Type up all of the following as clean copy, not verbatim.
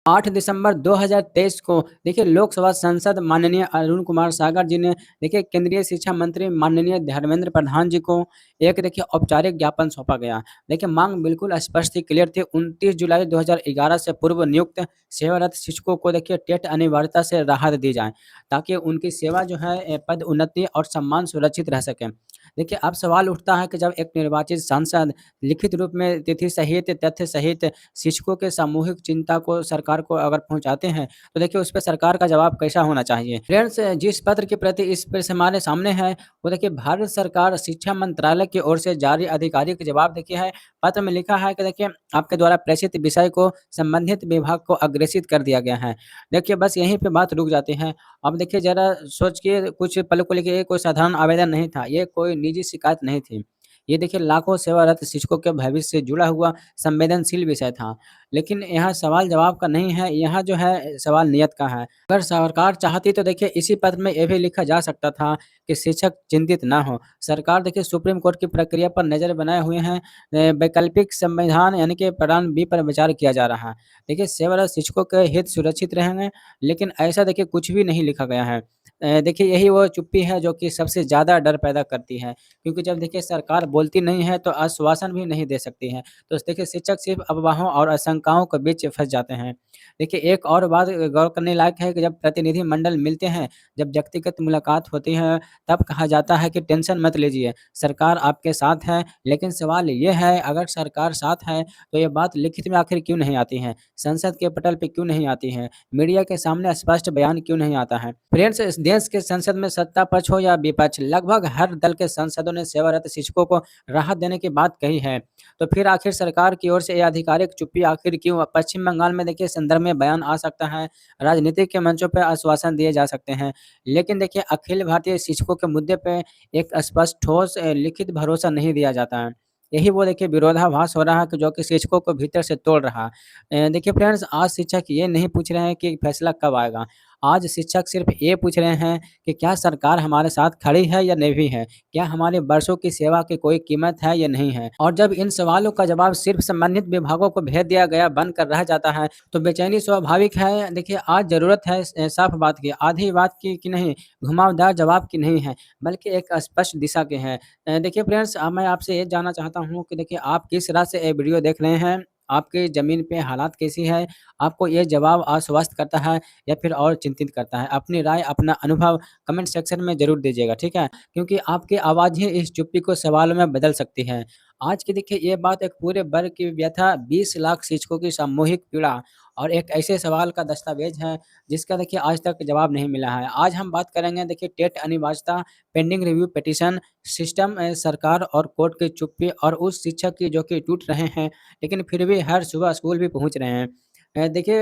8 दिसंबर 2023 को देखिए लोकसभा सांसद माननीय अरुण कुमार सागर जी ने देखिए केंद्रीय शिक्षा मंत्री माननीय धर्मेंद्र प्रधान जी को एक देखिए औपचारिक ज्ञापन सौंपा गया। देखिए मांग बिल्कुल स्पष्ट थी, क्लियर थी। 29 जुलाई 2011 से पूर्व नियुक्त सेवारत शिक्षकों को देखिए टेट अनिवार्यता से राहत दी जाए, ताकि उनकी सेवा जो है पद उन्नति और सम्मान सुरक्षित रह सके। देखिए अब सवाल उठता है कि जब एक निर्वाचित सांसद लिखित रूप में तिथि सहित तथ्य सहित शिक्षकों के सामूहिक चिंता को सरकार को अगर पहुँचाते हैं, तो देखिए उस पे सरकार का जवाब कैसा होना चाहिए? फ्रेंड्स, जिस पत्र के प्रति इस पर से हमारे सामने है, वो देखिए भारत सरकार शिक्षा मंत्रालय की ओर से जारी आधिकारिक जवाब देखिए है। पत्र में लिखा है कि देखिए आपके द्वारा प्रेषित विषय को संबंधित विभाग को अग्रेसित कर दिया गया है। देखिए बस यहीं पे बात रुक जाती है। अब देखिए ज़रा सोच के कुछ पलों को लेके ये कोई साधारण आवेदन नहीं था, ये कोई निजी शिकायत नहीं थी। ये देखिए लाखों सेवारत शिक्षकों के भविष्य से जुड़ा हुआ संवेदनशील विषय था। लेकिन यहाँ सवाल जवाब का नहीं है, यहाँ जो है सवाल नियत का है। अगर सरकार चाहती तो देखिए इसी पत्र में ये भी लिखा जा सकता था कि शिक्षक चिंतित ना हो। सरकार देखिए सुप्रीम कोर्ट की प्रक्रिया पर नज़र बनाए हुए हैं। वैकल्पिक संविधान यानी कि प्रावधान बी पर विचार किया जा रहा है। देखिए सेवारत शिक्षकों के हित सुरक्षित रहेंगे, लेकिन ऐसा देखिए कुछ भी नहीं लिखा गया है। देखिए यही वो चुप्पी है जो कि सबसे ज़्यादा डर पैदा करती है, क्योंकि जब देखिए सरकार बोलती नहीं है तो आश्वासन भी नहीं दे सकती है। तो देखिए शिक्षक सिर्फ अफवाहों और आशंकाओं के बीच फँस जाते हैं। देखिए एक और बात गौर करने लायक है कि जब प्रतिनिधिमंडल मिलते हैं, जब व्यक्तिगत मुलाकात होती है, तब कहा जाता है कि टेंशन मत लीजिए, सरकार आपके साथ है। लेकिन सवाल ये है, अगर सरकार साथ है तो ये बात लिखित में आखिर क्यों नहीं आती है? संसद के पटल पे क्यों नहीं आती है? मीडिया के सामने स्पष्ट बयान क्यों नहीं आता है? फ्रेंड्स, इस देश के संसद में सत्ता पक्ष हो या विपक्ष, लगभग हर दल के सांसदों ने सेवारत शिक्षकों को राहत देने की बात कही है। तो फिर आखिर सरकार की ओर से ये आधिकारिक चुप्पी आखिर क्यों? पश्चिम बंगाल में देखिए संदर्भ में बयान आ सकता है, राजनीतिक के मंचों पे आश्वासन दिए जा सकते हैं। लेकिन देखिए अखिल भारतीय शिक्षकों के मुद्दे पे एक स्पष्ट ठोस लिखित भरोसा नहीं दिया जाता है। यही वो देखिए विरोधाभास हो रहा है कि जो कि शिक्षकों को भीतर से तोड़ रहा है। देखिए फ्रेंड्स, आज शिक्षक ये नहीं पूछ रहे हैं कि फैसला कब आएगा। आज शिक्षक सिर्फ ये पूछ रहे हैं कि क्या सरकार हमारे साथ खड़ी है या नहीं है? क्या हमारे वर्षों की सेवा की कोई कीमत है या नहीं है? और जब इन सवालों का जवाब सिर्फ संबंधित विभागों को भेज दिया गया बनकर रह जाता है, तो बेचैनी स्वाभाविक है। देखिए आज ज़रूरत है साफ बात की, आधी बात की नहीं, घुमावदार जवाब की नहीं है, बल्कि एक स्पष्ट दिशा की है। देखिए फ्रेंड्स, मैं आपसे ये जानना चाहता हूँ कि देखिए आप किस राह से ये वीडियो देख रहे हैं? आपकी ज़मीन पे हालात कैसी है? आपको ये जवाब आश्वस्त करता है या फिर और चिंतित करता है? अपनी राय, अपना अनुभव कमेंट सेक्शन में ज़रूर दीजिएगा, ठीक है? क्योंकि आपकी आवाज़ ही इस चुप्पी को सवालों में बदल सकती है। आज की देखिए ये बात एक पूरे वर्ग की व्यथा, 20 लाख शिक्षकों की सामूहिक पीड़ा और एक ऐसे सवाल का दस्तावेज़ है, जिसका देखिए आज तक जवाब नहीं मिला है। आज हम बात करेंगे देखिए टेट अनिवार्यता, पेंडिंग रिव्यू पिटीशन, सिस्टम सरकार और कोर्ट की चुप्पी और उस शिक्षक की जो कि टूट रहे हैं, लेकिन फिर भी हर सुबह स्कूल भी पहुँच रहे हैं। देखिए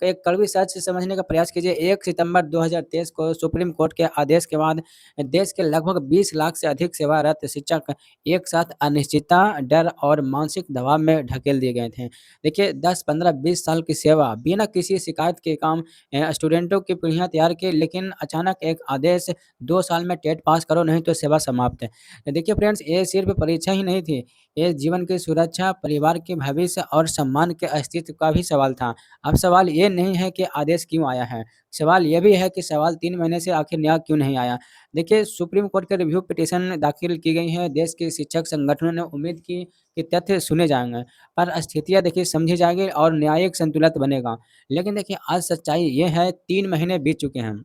एक कड़वी सच समझने का प्रयास कीजिए। 1 सितंबर 2023 को सुप्रीम कोर्ट के आदेश के बाद देश के लगभग 20 लाख से अधिक सेवारत शिक्षक एक साथ अनिश्चितता, डर और मानसिक दबाव में ढकेल दिए गए थे। देखिए 10, 15, 20 साल की सेवा, बिना किसी शिकायत के काम, स्टूडेंटों की पीढ़ियाँ तैयार की, लेकिन अचानक एक आदेश, 2 साल में टेट पास करो नहीं तो सेवा समाप्त। देखिए फ्रेंड्स, ये सिर्फ परीक्षा ही नहीं थी, ये जीवन की सुरक्षा, परिवार के भविष्य और सम्मान के अस्तित्व का भी सवाल था। अब सवाल ये नहीं है कि आदेश क्यों आया है, सवाल ये भी है कि सवाल 3 महीने से आखिर न्याय क्यों नहीं आया। देखिए सुप्रीम कोर्ट के रिव्यू पिटीशन दाखिल की गई है, देश के शिक्षक संगठनों ने उम्मीद की कि तथ्य सुने जाएँगे, पर स्थितियाँ देखिए समझी जाएँगी और न्यायिक संतुलन बनेगा। लेकिन देखिए आज सच्चाई ये है, 3 महीने बीत चुके हैं।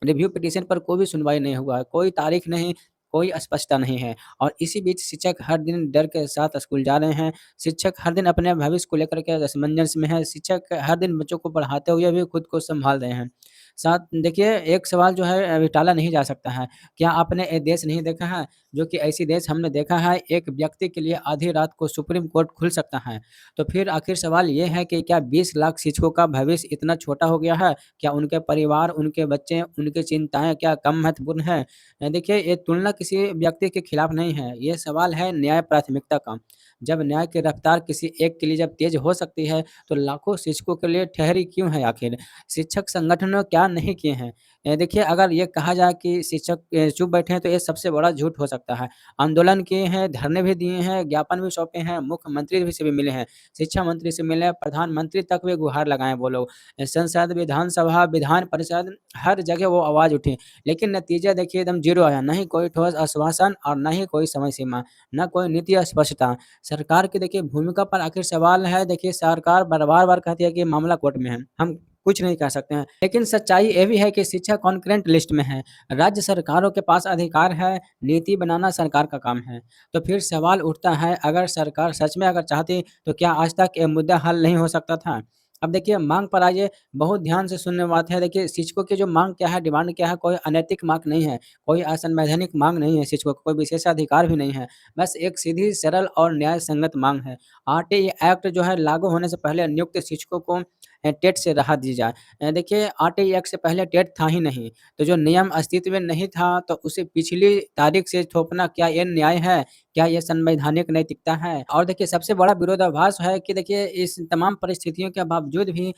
रिव्यू पिटीशन पर कोई भी सुनवाई नहीं हुआ है, कोई तारीख नहीं, कोई स्पष्टता नहीं है और इसी बीच शिक्षक हर दिन डर के साथ स्कूल जा रहे हैं। शिक्षक हर दिन अपने भविष्य को लेकर के असमंजस में है। शिक्षक हर दिन बच्चों को पढ़ाते हुए भी खुद को सँभाल रहे हैं। साथ देखिए एक सवाल जो है अभी टाला नहीं जा सकता है। क्या आपने ये देश नहीं देखा है? जो कि ऐसी देश हमने देखा है, एक व्यक्ति के लिए आधी रात को सुप्रीम कोर्ट खुल सकता है। तो फिर आखिर सवाल ये है कि क्या 20 लाख शिक्षकों का भविष्य इतना छोटा हो गया है? क्या उनके परिवार, उनके बच्चे, उनकी चिंताएँ क्या कम महत्वपूर्ण हैं? देखिए ये तुलना किसी व्यक्ति के खिलाफ नहीं है, ये सवाल है न्याय प्राथमिकता का। जब न्याय की रफ्तार किसी एक के लिए जब तेज़ हो सकती है, तो लाखों शिक्षकों के लिए ठहरी क्यों है आखिर? शिक्षक संगठनों क्या बयान नहीं किए हैं। देखिए अगर ये कहा जाए कि शिक्षक चुप बैठे हैं तो ये सबसे बड़ा झूठ हो सकता है। आंदोलन किए हैं, धरने भी दिए हैं, ज्ञापन भी सौंपे हैं, मुख्यमंत्री भी से भी मिले हैं, शिक्षा मंत्री से मिले, प्रधानमंत्री तक भी गुहार लगाए वो लोग। संसद, विधानसभा, विधान परिषद हर जगह वो आवाज़ उठी। लेकिन नतीजा देखिए एकदम ज़ीरो आया, ना ही कोई ठोस आश्वासन और ना ही कोई समय सीमा, ना कोई नीति स्पष्टता। सरकार की देखिए भूमिका पर आखिर सवाल है, देखिए सरकार बार-बार कहती है कि मामला कोर्ट में है, हम कुछ नहीं कह सकते हैं। लेकिन सच्चाई ये भी है कि शिक्षा कॉन्करेंट लिस्ट में है, राज्य सरकारों के पास अधिकार है, नीति बनाना सरकार का काम है। तो फिर सवाल उठता है अगर सरकार सच में अगर चाहती तो क्या आज तक ये मुद्दा हल नहीं हो सकता था? अब देखिए माँग पर आइए, बहुत ध्यान से सुनने बात है। देखिए शिक्षकों की जो माँग क्या है, डिमांड क्या है, कोई अनैतिक माँग नहीं है, कोई असंवैधानिक माँग नहीं है शिक्षकों को, कोई विशेषाधिकार भी नहीं है। बस एक सीधी, सरल और न्याय संगत माँग है। आरटीई एक्ट जो है लागू होने से पहले नियुक्त शिक्षकों को टेट से राहत दी जाए। देखिए आरटीई एक्ट से पहले टेट था ही नहीं, तो जो नियम अस्तित्व में नहीं था तो उसे पिछली तारीख से थोपना क्या ये न्याय है? क्या ये संवैधानिक नैतिकता है? और देखिए सबसे बड़ा विरोधाभास है कि देखिए इस तमाम परिस्थितियों के बावजूद भी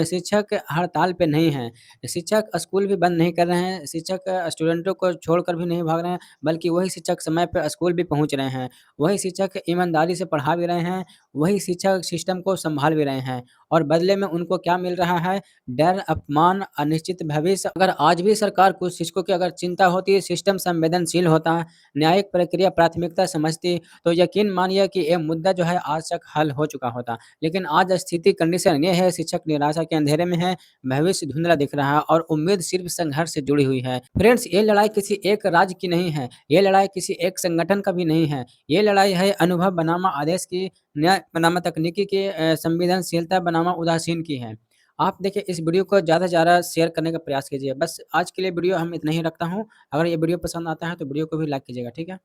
शिक्षक हड़ताल पे नहीं हैं। शिक्षक स्कूल भी बंद नहीं कर रहे हैं, शिक्षक स्टूडेंटों को छोड़कर भी नहीं भाग रहे हैं, बल्कि वही शिक्षक समय पे स्कूल भी पहुँच रहे हैं। वही शिक्षक ईमानदारी से पढ़ा भी रहे हैं, वही शिक्षक सिस्टम को सँभाल भी रहे हैं और बदले में उनको क्या मिल रहा है? डर, अपमान, अनिश्चित भविष्य। अगर आज भी सरकार को शिक्षकों की अगर चिंता होती, सिस्टम संवेदनशील होता, न्यायिक प्रक्रिया प्राथमिकता समझती, तो यकीन मानिए कि ये मुद्दा जो है आज तक हल हो चुका होता। लेकिन आज स्थिति कंडीशन ये है, शिक्षक निराशा के अंधेरे में है, भविष्य धुंधला दिख रहा है और उम्मीद सिर्फ संघर्ष से जुड़ी हुई है। फ्रेंड्स, ये लड़ाई किसी एक राज्य की नहीं है, ये लड़ाई किसी एक संगठन का भी नहीं है। ये लड़ाई है अनुभव बनाम आदेश की, न्याय बनाम तकनीकी की, संवेदनशीलता बनाम उदासीन की है। आप देखिए इस वीडियो को ज़्यादा से ज़्यादा शेयर करने का प्रयास कीजिए। बस आज के लिए वीडियो हम इतना ही रखता हूँ। अगर ये वीडियो पसंद आता है तो वीडियो को भी लाइक कीजिएगा, ठीक है?